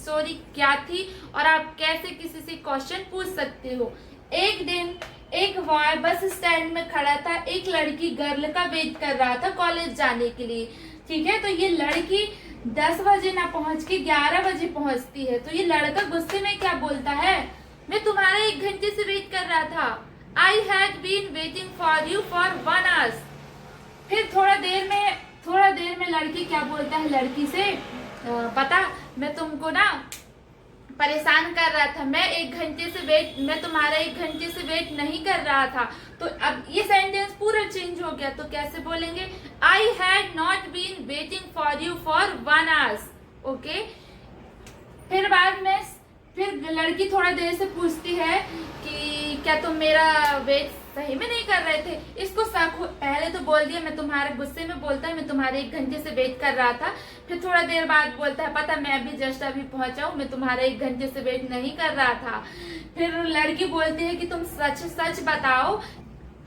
Story क्या थी और आप कैसे किसी से क्वेश्चन पूछ सकते हो। एक दिन एक बॉय बस स्टैंड में खड़ा था, एक लड़की गर्ल का वेट कर रहा था कॉलेज जाने के लिए। ठीक है, तो ये लड़की 10 बजे ना पहुंच के 11 बजे पहुंचती है। तो ये लड़का गुस्से में क्या बोलता है, मैं तुम्हारा 1 घंटे से वेट कर रहा था। I had been waiting for you for 1 hour. फिर थोड़ा देर में लड़की क्या बोलता है लड़की से, पता मैं तुमको ना परेशान कर रहा था, मैं तुम्हारा 1 घंटे से वेट नहीं कर रहा था। तो अब ये सेंटेंस पूरा चेंज हो गया। तो कैसे बोलेंगे, I had not been waiting for you for 1 hours. Okay, फिर लड़की थोड़ा देर से पूछती है कि क्या तुम मेरा वेट सही में नहीं कर रहे थे। इसको पहले तो बोल दिया, मैं तुम्हारे गुस्से में बोलता है मैं तुम्हारे 1 घंटे से वेट कर रहा था। फिर थोड़ा देर बाद बोलता है पता मैं अभी जस्ट अभी पहुंचा हूँ, मैं तुम्हारे 1 घंटे से वेट नहीं कर रहा था। फिर लड़की बोलती है कि तुम सच सच बताओ।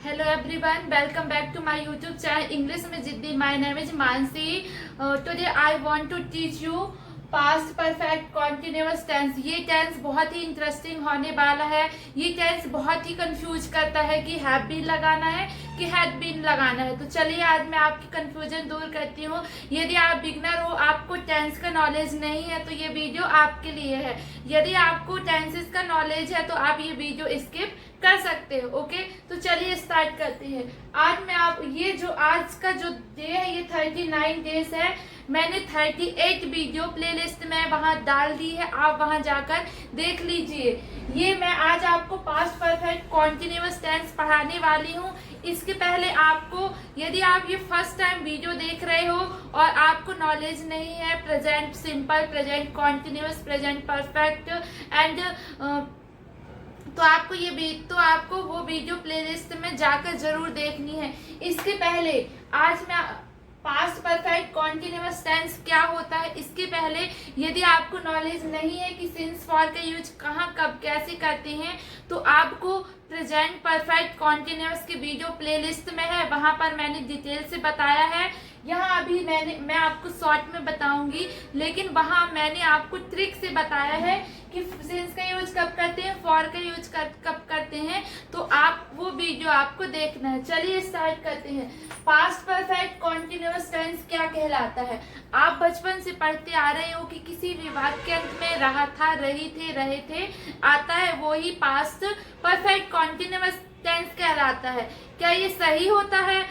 Hello everyone, welcome back to my YouTube channel English में जिद्दी। My name is Mansi. Today I want to teach you past perfect continuous tense. ये टेंस बहुत ही इंटरेस्टिंग होने वाला है। ये टेंस बहुत ही कंफ्यूज करता है कि हैव बीन लगाना है कि हैड बीन लगाना है। तो चलिए आज मैं आपकी कंफ्यूजन दूर करती हूँ। यदि आप बिगनर हो, आपको टेंस का नॉलेज नहीं है, तो ये वीडियो आपके लिए है। यदि आपको टेंसेस का नॉलेज है तो आप ये वीडियो स्किप कर सकते हो। ओके, तो चलिए स्टार्ट करते हैं। आज का जो डे है ये 39 डेज है। मैंने 38 वीडियो प्लेलिस्ट में वहां डाल दी है, आप वहां जाकर देख लीजिए। ये मैं आज आपको पास्ट परफेक्ट कॉन्टिन्यूअस टेंस पढ़ाने वाली हूँ। इसके पहले आपको, यदि आप ये फर्स्ट टाइम वीडियो देख रहे हो और आपको नॉलेज नहीं है present simple, present continuous, present perfect and तो आपको वो वीडियो प्लेलिस्ट में जाकर जरूर देखनी है। इसके पहले आज मैं पास्ट परफेक्ट कॉन्टिन्यूअस टेंस क्या होता है, इसके पहले यदि आपको नॉलेज नहीं है कि सिंस फॉर का यूज कहाँ कब कैसे करते हैं, तो आपको प्रेजेंट परफेक्ट कॉन्टिन्यूअस की वीडियो प्लेलिस्ट में है, वहां पर मैंने डिटेल से बताया है। यहाँ अभी मैं आपको शॉर्ट में बताऊंगी, लेकिन वहां मैंने आपको ट्रिक से बताया है कि सिंस का यूज कब करते हैं, फॉर का यूज कब करते हैं। तो आप वो वीडियो आपको देखना है। चलिए स्टार्ट करते हैं। पास्ट परफेक्ट कॉन्टिन्यूअस टेंस क्या कहलाता है। आप बचपन से पढ़ते आ रहे हो कि किसी भी वाक्य अंत में रहा था, रही थे, रहे थे आता है, वो ही पास्ट परफेक्ट कॉन्टिन्यूअस टेंस कहलाता है। क्या ये सही होता है?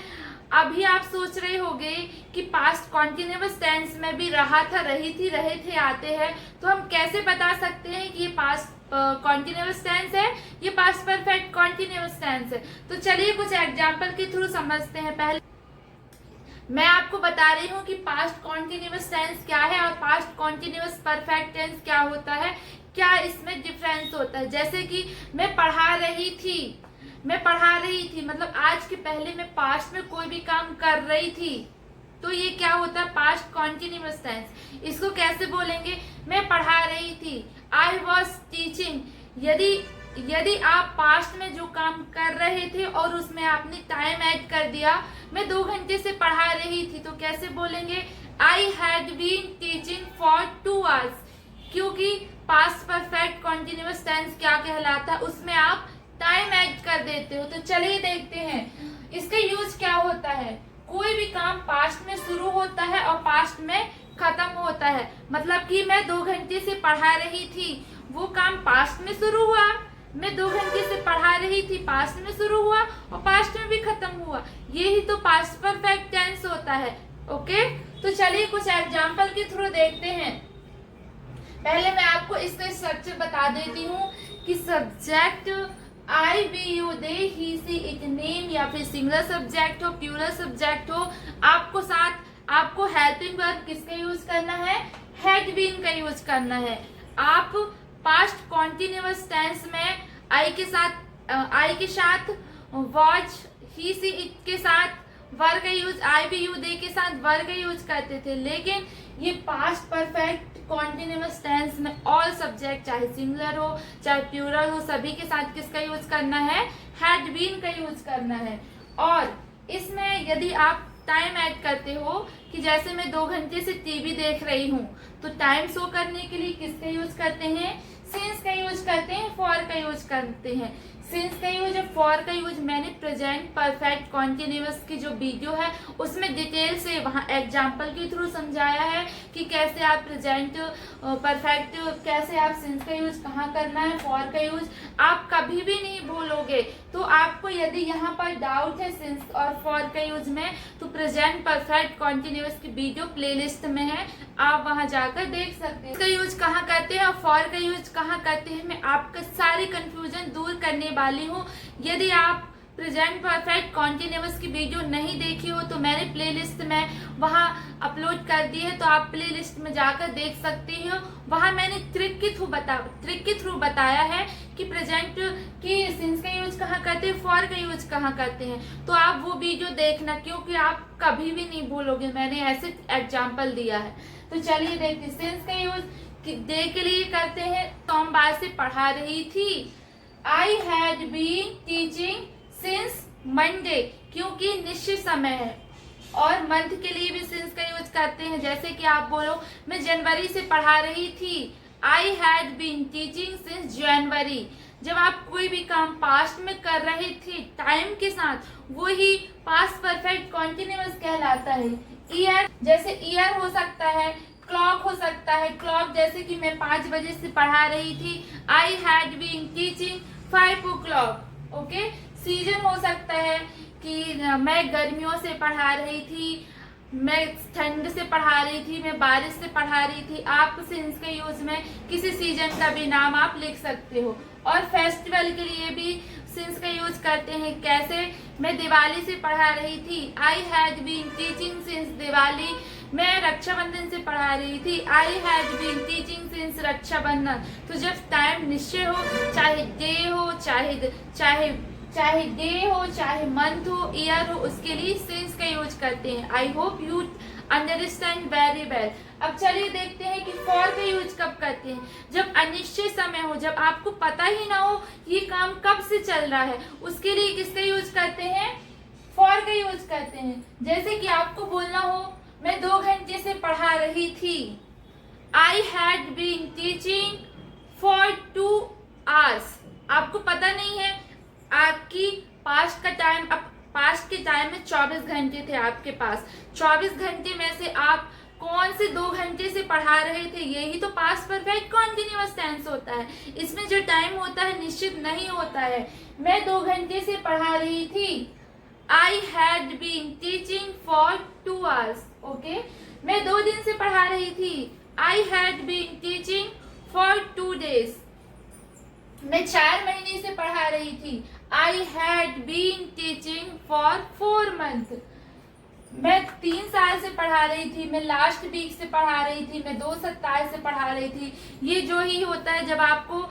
अभी आप सोच रहे होंगे कि पास्ट कॉन्टिन्यूअस टेंस में भी रहा था, रही थी, रहे थे आते हैं, तो हम कैसे बता सकते हैं कि ये पास्ट कॉन्टिन्यूअस टेंस है, ये पास्ट परफेक्ट कॉन्टिन्यूअस टेंस है। तो चलिए कुछ एग्जांपल के थ्रू समझते हैं। पहले मैं आपको बता रही हूँ कि पास्ट कॉन्टिन्यूअस टेंस क्या है और पास्ट कॉन्टिन्यूअस परफेक्ट टेंस क्या होता है, क्या इसमें डिफरेंस होता है। जैसे कि मैं पढ़ा रही थी मतलब आज के पहले मैं पास्ट में कोई भी काम कर रही थी, तो ये क्या होता है, पास्ट कॉन्टिन्यूअस टेंस। इसको कैसे बोलेंगे, मैं पढ़ा रही थी, आई वॉज टीचिंग। यदि आप पास्ट में जो काम कर रहे थे और उसमें आपने टाइम ऐड कर दिया, मैं 2 घंटे से पढ़ा रही थी, तो कैसे बोलेंगे, I had been teaching for 2 hours. क्योंकि पास्ट परफेक्ट कॉन्टिन्यूअस टेंस क्या कहलाता है, उसमें आप टाइम ऐड कर देते हो। तो चलिए देखते हैं इसका यूज क्या होता है। कोई भी काम पास्ट में शुरू होता है और पास्ट में खत्म होता है। मतलब कि मैं 2 घंटे से पढ़ा रही थी, वो काम पास्ट में शुरू हुआ, मैं 2 घंटे से पढ़ा रही थी, पास्ट में शुरू हुआ और पास्ट में भी खत्म हुआ। यही तो पास्ट परफेक्ट टेंस होता है। ओके, तो चलिए कुछ एग्जाम्पल के थ्रू देखते हैं। पहले मैं आपको इसका स्ट्रक्चर बता देती हूँ कि subject I, we, you, they, he, she, it, name, या फिर सिंगुलर सब्जेक्ट हो, प्लूरल सब्जेक्ट हो, आपको हेल्पिंग वर्ब किसका यूज करना है, हैड बीन का यूज करना है। आप पास्ट कॉन्टिन्यूअस टेंस में आई के साथ वॉच, ही, सी, इट के साथ वर का यूज, आई, वी, यू, दे के साथ वर का यूज करते थे। लेकिन ये पास्ट परफेक्ट कॉन्टिन्यूअस टेंस में ऑल सब्जेक्ट, चाहे सिंगुलर हो चाहे प्लूरल हो, सभी के साथ किसका यूज करना है, हैड बीन का यूज करना है। और इसमें यदि आप टाइम ऐड करते हो कि जैसे मैं 2 घंटे से टीवी देख रही हूँ, तो टाइम शो करने के लिए किसका यूज करते हैं? सिंस का यूज करते हैं, फॉर का यूज करते हैं। सिंस का यूज और फॉर का यूज मैंने प्रेजेंट परफेक्ट कॉन्टिन्यूअस की जो वीडियो है उसमें डिटेल से वहाँ एग्जाम्पल के थ्रू समझाया है कि कैसे आप प्रेजेंट परफेक्ट, कैसे आप सिंस का यूज कहाँ करना है, फॉर का यूज आप कभी भी नहीं भूलोगे। तो आपको यदि यहाँ पर डाउट है सिंस और फॉर का यूज में, तो प्रेजेंट परफेक्ट कॉन्टिन्यूअस की वीडियो प्लेलिस्ट में है, आप वहां जाकर देख सकते हैं। इसका यूज कहाँ करते हैं और फॉर का यूज कहाँ करते हैं, मैं आपका सारी कंफ्यूजन दूर करने वाली हूँ। यदि आप प्रेजेंट परफेक्ट कॉन्टिन्यूअस की वीडियो नहीं देखी हो तो मैंने प्लेलिस्ट में वहां अपलोड कर दी है, तो आप प्लेलिस्ट में जाकर देख सकती हो। वहां मैंने ट्रिक के थ्रू बताया है कि प्रेजेंट की सिंस का यूज कहाँ करते हैं, फॉर का यूज कहाँ करते हैं। तो आप वो वीडियो देखना, क्योंकि आप कभी भी नहीं भूलोगे, मैंने ऐसे एग्जाम्पल दिया है। तो चलिए देखते हैं सिंस का यूज डे के लिए करते हैं। सोमवार से पढ़ा रही थी। I had been teaching since Monday, क्योंकि निश्चित समय है। और मंथ के लिए भी सिंस का यूज करते हैं, जैसे कि आप बोलो मैं जनवरी से पढ़ा रही थी। I had been teaching since January. जब आप कोई भी काम पास्ट में कर रहे थे टाइम के साथ, वो ही पास्ट परफेक्ट कॉन्टिन्यूअस कहलाता है। ईयर, जैसे ईयर हो सकता है, क्लॉक हो सकता है। क्लॉक जैसे कि मैं 5 बजे से पढ़ा रही थी। I had been teaching 5 o'clock। Okay. Season हो सकता है कि मैं गर्मियों से पढ़ा रही थी, मैं ठंड से पढ़ा रही थी, मैं बारिश से पढ़ा रही थी। आप सिंस के यूज में किसी सीजन का भी नाम आप लिख सकते हो। और फेस्टिवल के लिए भी सिंस का यूज करते हैं। कैसे? मैं दिवाली से पढ़ा रही थी। I had been teaching since Diwali. मैं रक्षाबंधन से पढ़ा रही थी। I had been teaching since Rakshabandhan. तो जब टाइम निश्चय हो, चाहे डे हो, चाहे डे हो, चाहे मंथ हो, ईयर हो, उसके लिए सिंस का यूज करते हैं। I hope you understand very well. अब चलिए देखते हैं कि फॉर का यूज कब करते हैं। जब अनिश्चित समय हो, जब आपको पता ही ना हो ये काम कब से चल रहा है, उसके लिए किसका यूज करते हैं? फॉर का यूज करते हैं। जैसे कि आपको बोलना हो मैं 2 घंटे से पढ़ा रही थी। I had been teaching for 2 hours। आपको पता नहीं है आपकी पास्ट का टाइम, अब पास्ट के टाइम में 24 घंटे थे आपके पास। 24 घंटे में से आप कौन से 2 घंटे से पढ़ा रहे थे? यही तो पास्ट परफेक्ट कॉन्टिन्यूअस टेंस होता है। इसमें जो टाइम होता है निश्चित नहीं होता है। मैं 2 घंटे से पढ़ा रही थी। I had been teaching for 2 hours। Okay. मैं 2 दिन से पढ़ा रही थी। I had been teaching for 2 days। मैं 4 महीने से पढ़ा रही थी। I had been teaching for 4 months। मैं 3 साल से पढ़ा रही थी। मैं लास्ट वीक से पढ़ा रही थी। मैं 2 सप्ताह से पढ़ा रही थी। ये जो ही होता है जब आपको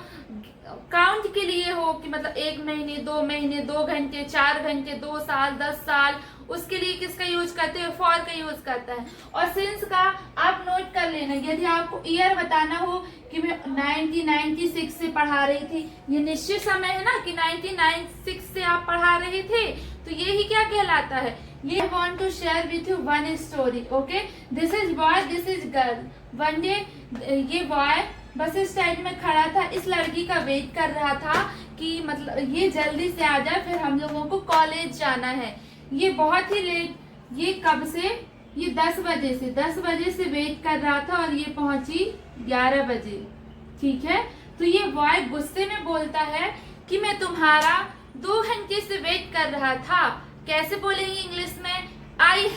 काउंट के लिए हो कि मतलब 1 महीने, 2 महीने, 2 घंटे, 4 घंटे, 2 साल, 10 साल, उसके लिए किसका यूज करते हैं? फॉर का यूज करता है। और सिंस का आप नोट कर लेना। यदि आपको ईयर बताना हो कि मैं 1996 से पढ़ा रही थी, ये निश्चित समय है ना कि 1996 से आप पढ़ा रहे थे, तो ये ही क्या कहलाता है? ये want to share with you one story। okay, this is boy, this is girl। one day ये बॉय बस स्टैंड में खड़ा था। इस लड़की का वेट कर रहा था कि मतलब ये जल्दी से आ जाए, फिर हम लोगों को कॉलेज जाना है। ये बहुत ही लेट, ये कब से? ये 10 बजे से वेट कर रहा था और ये पहुंची 11 बजे। ठीक है। तो ये बॉय गुस्से में बोलता है कि मैं तुम्हारा 2 घंटे से वेट कर रहा था। कैसे बोलेंगे इंग्लिश में? I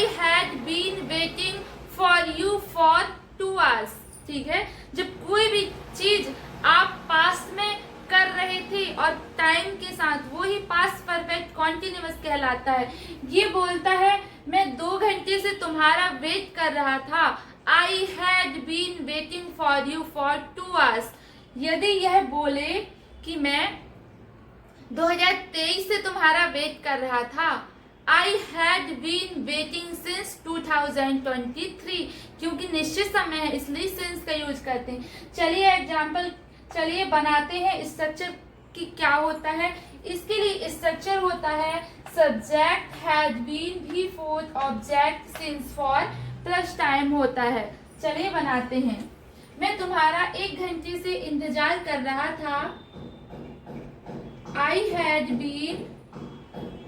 had been waiting for you for 2 hours। ठीक है। जब कोई भी चीज आप पास्ट में कर रहे थे और टाइम के साथ, वो ही पास्ट परफेक्ट कॉन्टिन्यूअस कहलाता है। ये बोलता है मैं 2 घंटे से तुम्हारा वेट कर रहा था। I had been waiting for you for 2 hours। यदि यह बोले कि मैं 2023 से तुम्हारा वेट कर रहा था। I had been waiting since 2023। क्योंकि निश्चित समय है इसलिए सिंस का यूज करते हैं। चलिए बनाते हैं स्ट्रक्चर की क्या होता है। इसके लिए स्ट्रक्चर होता है सब्जेक्ट हैड बीन भी fourth object since for plus time होता है। चलिए बनाते हैं। मैं तुम्हारा 1 घंटे से इंतजार कर रहा था। आई हैड बीन,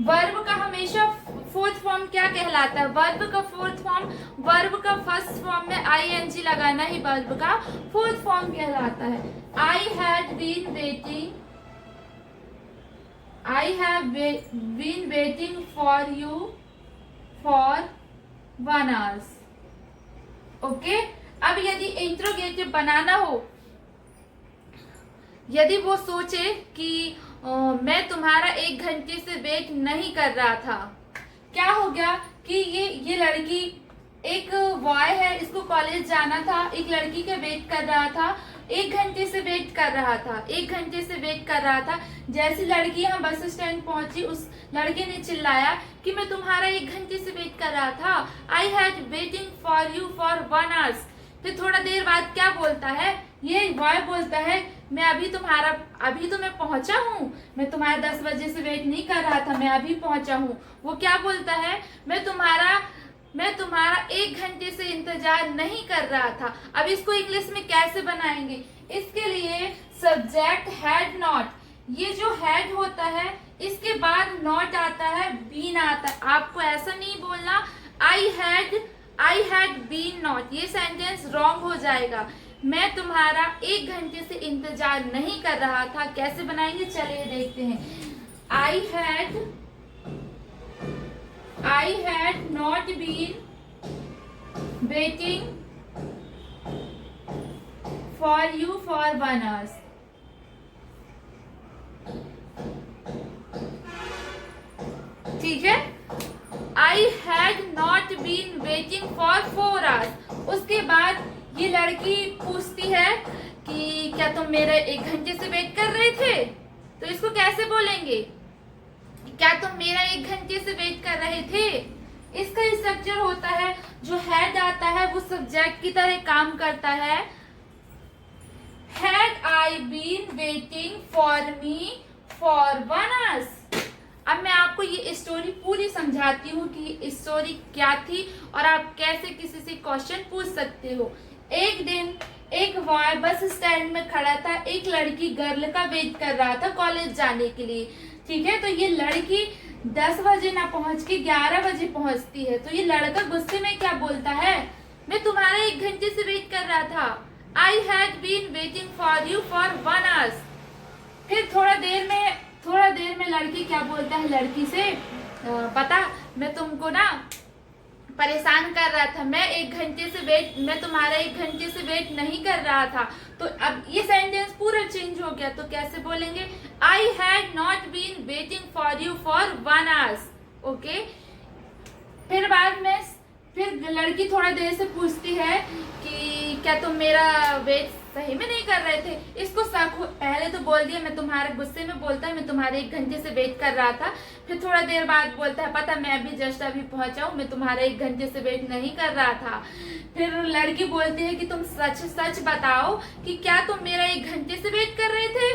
वर्ब का हमेशा फोर्थ फॉर्म क्या कहलाता है? वर्ब का फोर्थ फॉर्म, वर्ब का फर्स्ट फॉर्म में आईएनजी लगाना ही वर्ब का फोर्थ फॉर्म कहलाता है। I had been waiting, I have been waiting for you for 1 hour. Okay, अब यदि इंट्रोगेटिव बनाना हो, यदि वो सोचे कि मैं तुम्हारा 1 घंटे से वेट नहीं कर रहा था, क्या हो गया कि ये लड़की, एक बॉय है, इसको कॉलेज जाना था, एक लड़की का वेट कर रहा था, 1 घंटे से वेट कर रहा था, 1 घंटे से वेट कर रहा था। जैसी लड़की यहाँ बस स्टैंड पहुंची, उस लड़के ने चिल्लाया कि मैं तुम्हारा 1 घंटे से वेट कर रहा था। I had waiting for you for 1 hour। फिर थोड़ा देर बाद क्या बोलता है? ये बॉय बोलता है मैं अभी तो मैं पहुंचा हूँ, मैं तुम्हारा 10 बजे से वेट नहीं कर रहा था, मैं अभी पहुंचा हूँ। वो क्या बोलता है? मैं तुम्हारा 1 घंटे से इंतजार नहीं कर रहा था। अब इसको इंग्लिश में कैसे बनाएंगे? इसके लिए सब्जेक्ट हैड नॉट, ये जो हैड होता है इसके बाद नॉट आता है, बीन आता है। आपको ऐसा नहीं बोलना आई हैड बीन नॉट, ये सेंटेंस रॉन्ग हो जाएगा। मैं तुम्हारा 1 घंटे से इंतजार नहीं कर रहा था। कैसे बनाएंगे? चलिए देखते हैं। I had not been waiting for you for 1 hour. ठीक है। I had not been waiting for 4 hours. उसके बाद ये लड़की पूछती है कि क्या तुम मेरे 1 घंटे से वेट कर रहे थे? तो इसको कैसे बोलेंगे? क्या तुम मेरा 1 घंटे से वेट कर रहे थे? इसका स्ट्रक्चर होता है, जो हैड आता है वो सब्जेक्ट की तरह काम करता है। Had I been waiting for me for 1 hour। अब मैं आपको ये स्टोरी पूरी समझाती हूँ कि स्टोरी क्या थी और आप कैसे किसी से क्वेश्चन पूछ सकते हो। एक दिन एक बॉय बस स्टैंड में खड़ा था, एक लड़की गर्ल का वेट कर रहा था कॉलेज जाने के लिए। ठीक है, तो ये लड़की 10 बजे ना पहुंच के 11 बजे पहुंचती है। तो ये लड़का गुस्से में क्या बोलता है? मैं तुम्हारा 1 घंटे से वेट कर रहा था। I had been waiting for you for 1 hour। फिर थोड़ा देर में लड़की क्या बोलता है लड़की से, पता मैं तुमको ना परेशान कर रहा था, मैं तुम्हारा 1 घंटे से वेट नहीं कर रहा था। तो अब ये सेंटेंस पूरा चेंज हो गया। तो कैसे बोलेंगे? I had not been waiting for you for 1 hour। Okay, फिर लड़की थोड़ा देर से पूछती है कि क्या तुम मेरा वेट सही में नहीं कर रहे थे? इसको पहले तो बोल दिया, मैं तुम्हारे गुस्से में बोलता है मैं तुम्हारे 1 घंटे से वेट कर रहा था। फिर थोड़ा देर बाद बोलता है पता मैं अभी पहुंचा हूँ, मैं तुम्हारा 1 घंटे से वेट नहीं कर रहा था। फिर लड़की बोलती है कि तुम सच बताओ कि क्या तुम मेरा 1 घंटे से वेट कर रहे थे?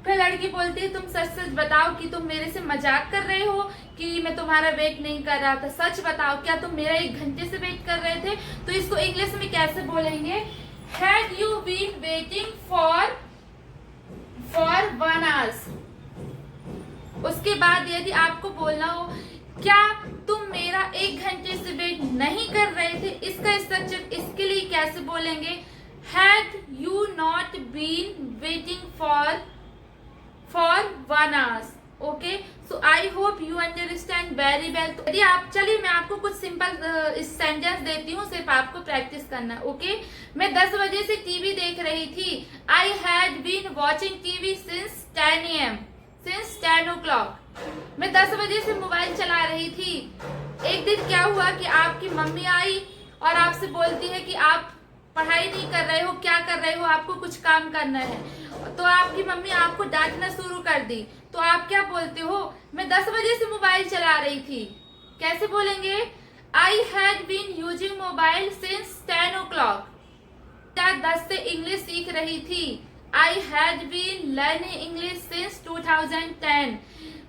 फिर लड़की बोलती है तुम सच बताओ कि तुम मेरे से मजाक कर रहे हो कि मैं तुम्हारा वेट नहीं कर रहा था। सच बताओ, क्या तुम मेरा 1 घंटे से वेट कर रहे थे? तो इसको इंग्लिश में कैसे बोलेंगे? Had you been waiting for 1 hour। उसके बाद यदि आपको बोलना हो क्या तुम मेरा 1 घंटे से वेट नहीं कर रहे थे, इसका स्ट्रक्चर इसके लिए कैसे बोलेंगे? Had you not been waiting for 1 hour। Okay, so I hope you understand very well. तो यदि आप, चलिए मैं आपको कुछ सिंपल सेंटेंस देती हूँ, सिर्फ आपको प्रैक्टिस करना है। ओके, मैं 10 बजे से टीवी देख रही थी। I had been watching TV since 10 AM, since 10 o'clock। मैं 10 बजे से मोबाइल चला रही थी। एक दिन क्या हुआ कि आपकी मम्मी आई और आपसे बोलती है कि आप पढ़ाई नहीं कर रहे हो, क्या कर रहे हो, आपको कुछ काम करना है। तो आपकी मम्मी आपको डांटना शुरू कर दी। तो आप क्या बोलते हो? मैं 10 बजे से मोबाइल चला रही थी। कैसे बोलेंगे? I had been using mobile since 10 o'clock। क्या 10 से इंग्लिश सीख रही थी? I had been learning English since 2010।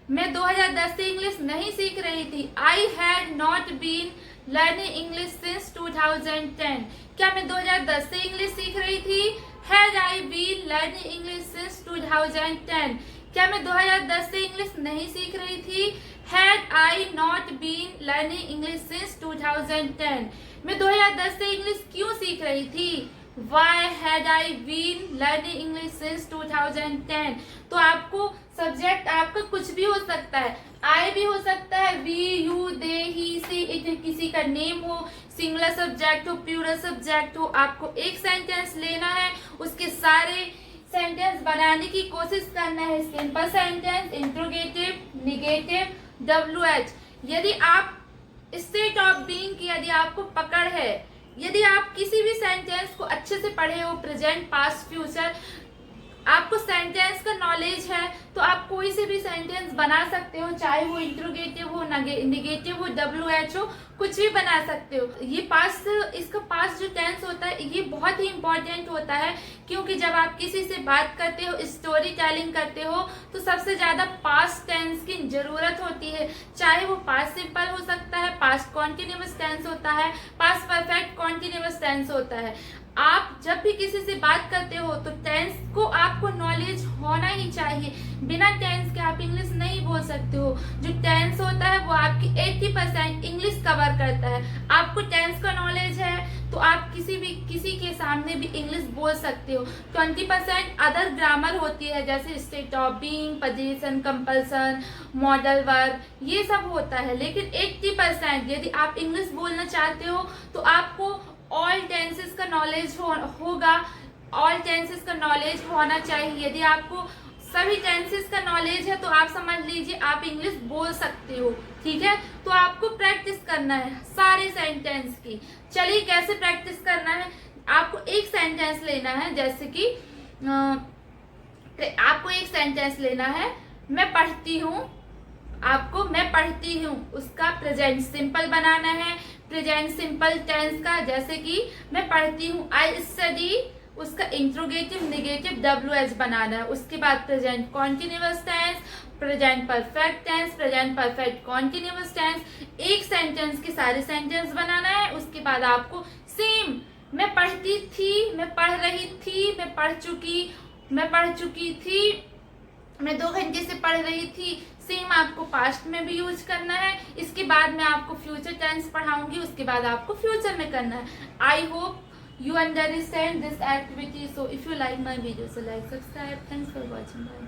मैं 2010 से इंग्लिश नहीं सीख रही थी। I had not been learning English since 2010। क्या मैं 2010 से इंग्लिश सीख रही थी? Had I been learning English since 2010। क्या मैं 2010 से इंग्लिश नहीं सीख रही थी? Had I not been learning English since 2010। मैं 2010 से इंग्लिश क्यों सीख रही थी? Why had I been learning English since 2010? तो आपको सब्जेक्ट आपका कुछ भी हो सकता है, आई भी हो सकता है, we, you, they, he, she, it किसी का नेम हो, सिंगुलर सब्जेक्ट हो, प्लूरल सब्जेक्ट हो। आपको एक सेंटेंस लेना है, उसके सारे सेंटेंस बनाने की कोशिश करना है। Simple sentence, interrogative, negative, WH। यदि आप स्टेट ऑफ बीइंग की यदि आपको पकड़ है, यदि आप किसी भी सेंटेंस को अच्छे से पढ़े हो, प्रेजेंट, पास्ट, फ्यूचर, आपको सेंटेंस का नॉलेज है, तो आप कोई से भी सेंटेंस बना सकते हो, चाहे वो इंट्रोगेटिव हो, निगेटिव हो, WH हो, कुछ भी बना सकते हो। ये पास्ट, इसका पास्ट जो टेंस होता है ये बहुत ही इंपॉर्टेंट होता है, क्योंकि जब आप किसी से बात करते हो, स्टोरी टेलिंग करते हो, तो सबसे ज्यादा पास्ट टेंस की जरूरत होती है। चाहे वो पास्ट सिंपल हो सकता है, पास्ट कॉन्टिन्यूअस टेंस होता है, पास्ट परफेक्ट कॉन्टिन्यूअस टेंस होता है। आप जब भी किसी से बात करते हो तो टेंस को आपको नॉलेज होना ही चाहिए। बिना टेंस के आप इंग्लिश नहीं बोल सकते हो। जो टेंस होता है वो आपकी 80% इंग्लिश कवर करता है। आपको टेंस का नॉलेज है तो आप किसी के सामने भी इंग्लिश बोल सकते हो। 20% अदर ग्रामर होती है, जैसे state of being, position, compulsion, modal verb, ये सब होता है। लेकिन 80% यदि आप इंग्लिश बोलना चाहते हो तो आपको ऑल टेंसेस का नॉलेज होगा, ऑल टेंसेस का नॉलेज होना चाहिए। यदि आपको सभी टेंसेस का नॉलेज है तो आप समझ लीजिए आप इंग्लिश बोल सकते हो। ठीक है, तो आपको प्रैक्टिस करना है सारे सेंटेंस की। चलिए कैसे प्रैक्टिस करना है। आपको एक सेंटेंस लेना है, जैसे कि आपको एक सेंटेंस लेना है, मैं पढ़ती हूँ। आपको मैं पढ़ती हूँ उसका प्रेजेंट सिंपल बनाना है, प्रेजेंट सिंपल टेंस का, जैसे कि मैं पढ़ती हूँ, आई स्टडी, उसका इंट्रोगेटिव, निगेटिव, WH बनाना है। उसके बाद present continuous tense, present perfect tense, present perfect continuous tense. एक सेंटेंस के सारे सेंटेंस बनाना है। उसके बाद आपको सेम, मैं पढ़ती थी, मैं पढ़ रही थी, मैं पढ़ चुकी थी, मैं 2 घंटे से पढ़ रही थी, सेम आपको पास्ट में भी यूज करना है। इसके बाद मैं आपको फ्यूचर टेंस पढ़ाऊंगी, उसके बाद आपको फ्यूचर में करना है। I hope you understand this activity. So if you like my video, so like, subscribe. Thanks for watching. Bye.